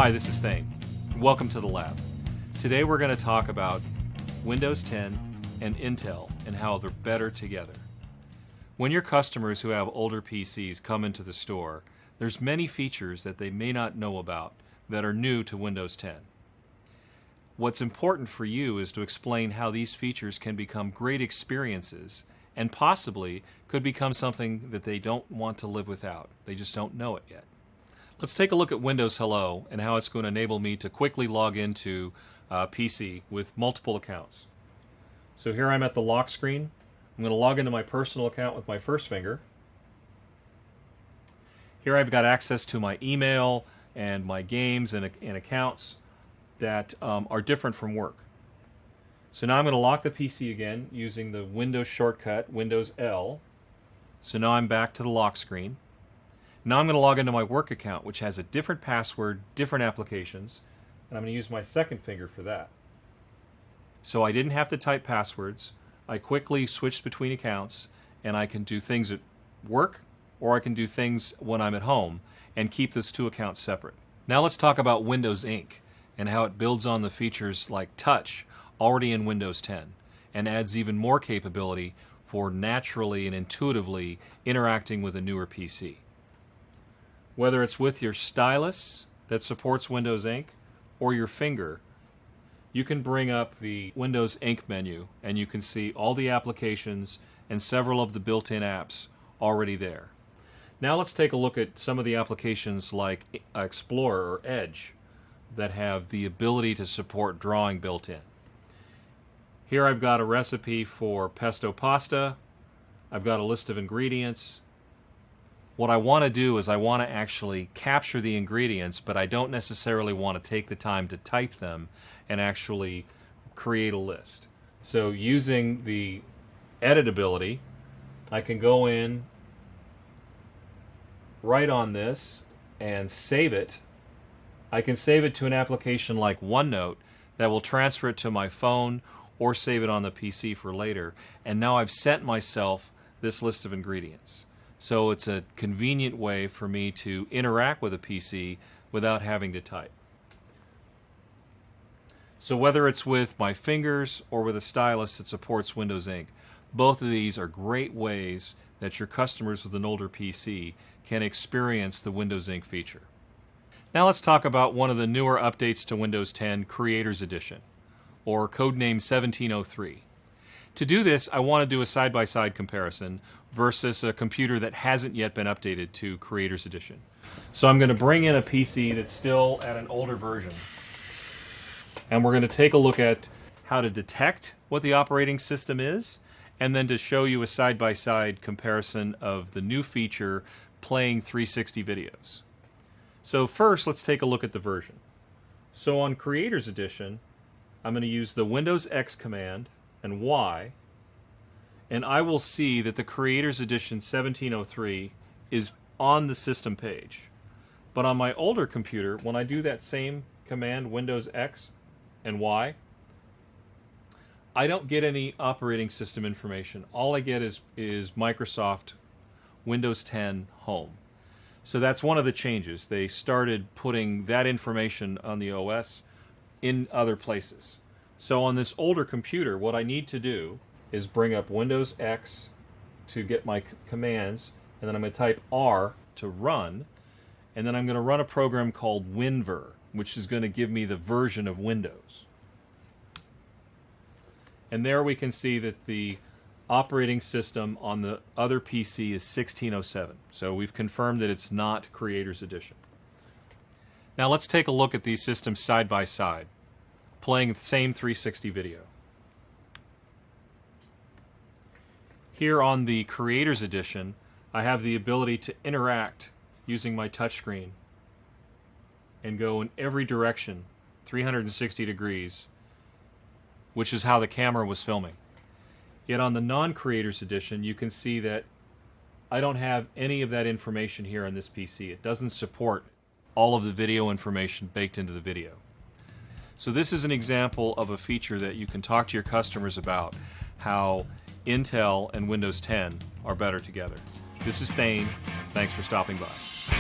Hi, this is Thaine. Welcome to the lab. Today we're going to talk about Windows 10 and Intel and how they're better together. When your customers who have older PCs come into the store, there's many features that they may not know about that are new to Windows 10. What's important for you is to explain how these features can become great experiences and possibly could become something that they don't want to live without. They just don't know it yet. Let's take a look at Windows Hello and how it's going to enable me to quickly log into PC with multiple accounts. So here I'm at the lock screen. I'm going to log into my personal account with my first finger. Here I've got access to my email and my games and accounts that are different from work. So now I'm going to lock the PC again using the Windows shortcut, Windows L. So now I'm back to the lock screen. Now I'm going to log into my work account, which has a different password, different applications, and I'm going to use my second finger for that. So I didn't have to type passwords. I quickly switched between accounts, and I can do things at work, or I can do things when I'm at home, and keep those two accounts separate. Now let's talk about Windows Ink and how it builds on the features like Touch already in Windows 10 and adds even more capability for naturally and intuitively interacting with a newer PC. Whether it's with your stylus that supports Windows Ink or your finger, you can bring up the Windows Ink menu and you can see all the applications and several of the built-in apps already there. Now let's take a look at some of the applications like Explorer or Edge that have the ability to support drawing built in. Here I've got a recipe for pesto pasta. I've got a list of ingredients. What I want to do is I want to actually capture the ingredients, but I don't necessarily want to take the time to type them and actually create a list. So using the edit ability, I can go in, write on this, and save it. I can save it to an application like OneNote that will transfer it to my phone or save it on the PC for later. And now I've sent myself this list of ingredients. So it's a convenient way for me to interact with a PC without having to type. So whether it's with my fingers or with a stylus that supports Windows Ink, both of these are great ways that your customers with an older PC can experience the Windows Ink feature. Now let's talk about one of the newer updates to Windows 10, Creators Edition, or codename 1703. To do this, I want to do a side-by-side comparison versus a computer that hasn't yet been updated to Creators Edition. So I'm going to bring in a PC that's still at an older version, and we're going to take a look at how to detect what the operating system is, and then to show you a side-by-side comparison of the new feature playing 360 videos. So first, let's take a look at the version. So on Creators Edition, I'm going to use the Windows X command and Y, and I will see that the Creators Edition 1703 is on the system page. But on my older computer, when I do that same command, Windows X and Y, I don't get any operating system information. All I get is Microsoft Windows 10 Home. So that's one of the changes. They started putting that information on the OS in other places. So on this older computer, what I need to do is bring up Windows X to get my commands, and then I'm going to type R to run, and then I'm going to run a program called WinVer, which is going to give me the version of Windows. And there we can see that the operating system on the other PC is 1607. So we've confirmed that it's not Creators Edition. Now let's take a look at these systems side by side, playing the same 360 video. Here on the Creators Edition, I have the ability to interact using my touchscreen and go in every direction, 360 degrees, which is how the camera was filming. Yet on the non-Creators Edition, you can see that I don't have any of that information here on this PC. It doesn't support all of the video information baked into the video. So this is an example of a feature that you can talk to your customers about, how Intel and Windows 10 are better together. This is Thaine. Thanks for stopping by.